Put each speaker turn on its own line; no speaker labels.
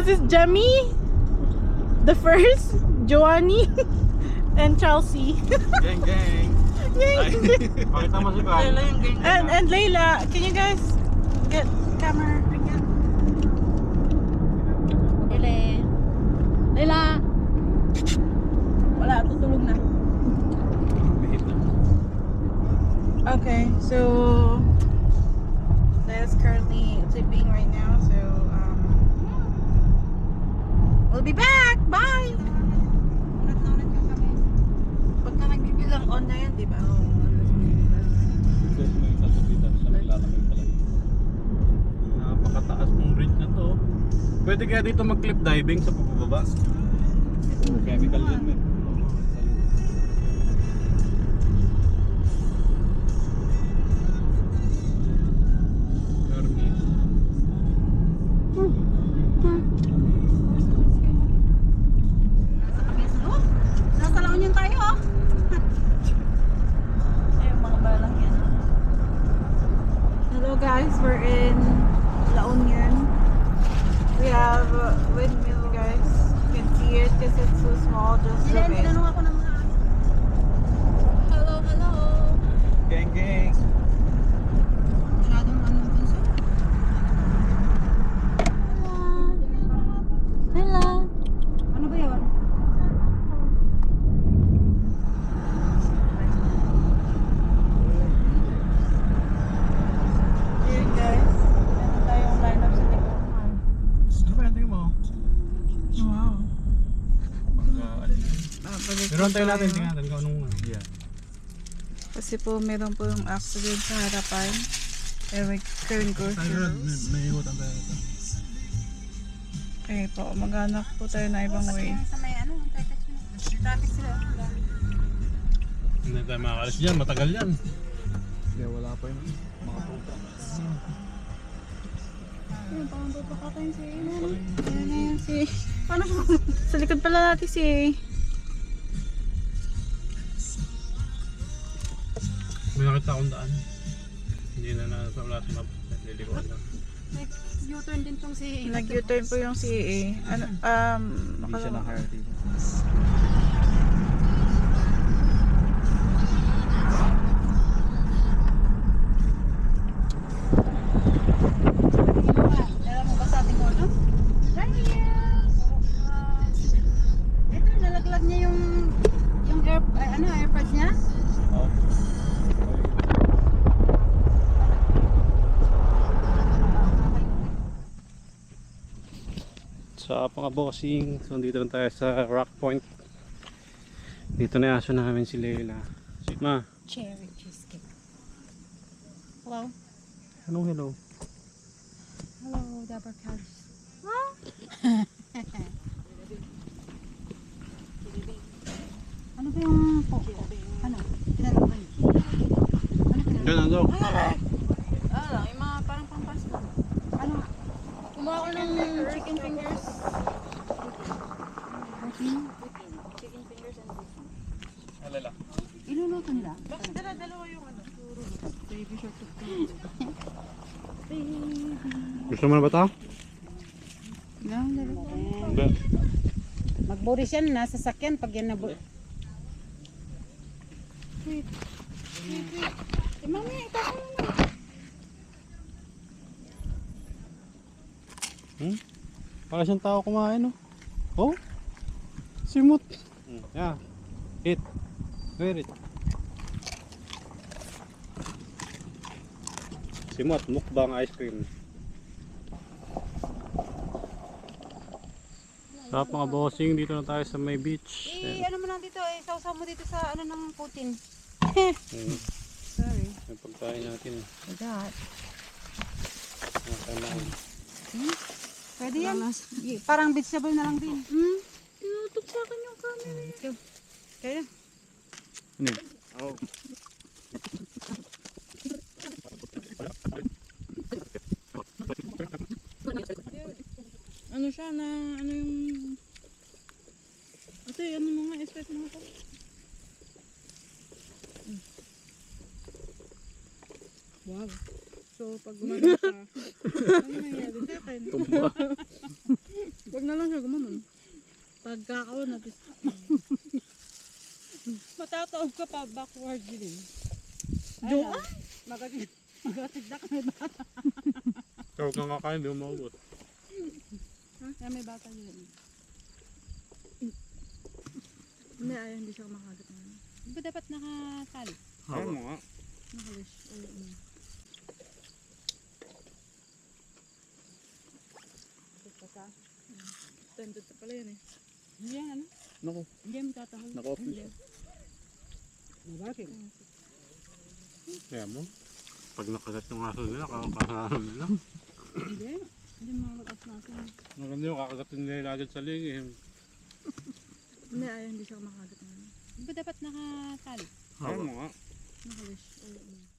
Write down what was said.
This is Jemmy, the first, Joanny, and Chelsea.
Gang, gang. Pakita mo si Van.
And Layla. Can you guys get camera again? Layla. Wala, tutulog na. Okay, so Layla's currently sleeping right now, so we'll be back. Bye. Pagka nagbibilang on na yan, di ba?
Napakataas ng bridge na to. Pwede kaya dito mag-cliff diving sa pababa? Chemical yun, man.
Nasa La Union tayo, oh. Ayun, mga balang yan. Hello guys, we're in La Union. We have windmill, guys. You can see it because it's so small. Just look at it. Hello, hello.
Gang, gang.
Masyadong ano dun sa... Hello. Ano ba yun? Here guys, meron tayong lineup sa likuran.
Ano ba yan? Tingnan mo.
Wow.
Pero antayin natin, tingnan natin kung anong... Yeah.
Kasi po meron po yung accident sa harapan. Kaya may current go through.
May iwatan tayo ito.
Okay po, maghanap po tayo na ibang way.
Sa may ano, traffic sila.
Hindi tayo makakalis dyan, matagal yan. Hindi, wala pa yun. Mga puta.
Ayun, parang tutupakain si Iman. Ayan na yun si... Paano po? Sa likod pala natin si...
May nakita akong daan. Hindi na nasa wala sa map. Lilikuan lang.
U-turn din tong si...
Nag-U-turn po yung CA. Ano,
Hindi siya na-hire dito.
Alam mo ba sa ating ordo? Right here! Ito, nalaglag niya yung airpods niya.
Oo. Sa mga bossing, so dito na tayo sa Rock Point. Dito na yung aso namin si Layla. Ma,
Cherry cheesecake. Hello?
anong hello?
Hello, Dabber Cubs. Ano ba yung ano? Pinalaban niyo? Ano pinalaban?
Ganun daw.
Lang, yung mga parang pampas lang. Ano? Kumuha ko ng chicken fingers. Chicken fingers and beef.
Alala.
Iluluto nila?
Bakit dalawa yung ano?
Baby short of
Gusto mo na ba ito? Hindi.
Magboris yan, nasa sakyan pag yan nabo.
Wait. Mami, ito ko na.
Para siyang tao kumain, no? Oh? Simot. Yeah. Eat. Wear it. Simot, mukbang ice cream. Sa mga bossing, dito na tayo sa may beach.
Ano mo lang dito, sausaw mo dito sa ano ng Putin.
Sorry.
Yung pagkain natin.
God.
Nakakain.
Pwede yan. Parang vegetable na lang din.
Tinutok sa akin yung camera.
Kaya.
Ano? Oh.
Ano siya na, ano yung... Ate, ano mo nga, expect mo ito. Wow. So, pag gumagod ka, ano nangyayari sa akin?
Tumba.
Huwag na lang siya gumanon. Pagkakaon natin. Matataob ka pa backward din eh.
Joke?
Magatig na kami bata.
Ikaw kang kakain, di mo maubos.
Kaya may bata yun.
Hindi, ayaw, hindi siya makagat na.
Di ba dapat nakatali?
Ayaw mo nga.
Nakalish. Oo.
Tended na pala yun eh.
Hindi yan ano?
Naku,
Hindi yan tatahol.
naka-office.
Bakit?
Kaya mo. Pag nakagat yung aso nila, kakakasahan nila.
Hindi. Hindi mo mag-up-nasan.
Maganda yung kakagatin nila agad sa lingim.
Hindi, ayaw, hindi siya makagat na.
Di ba dapat nakatali?
Ayaw mo nga.
Nakalish. Oo.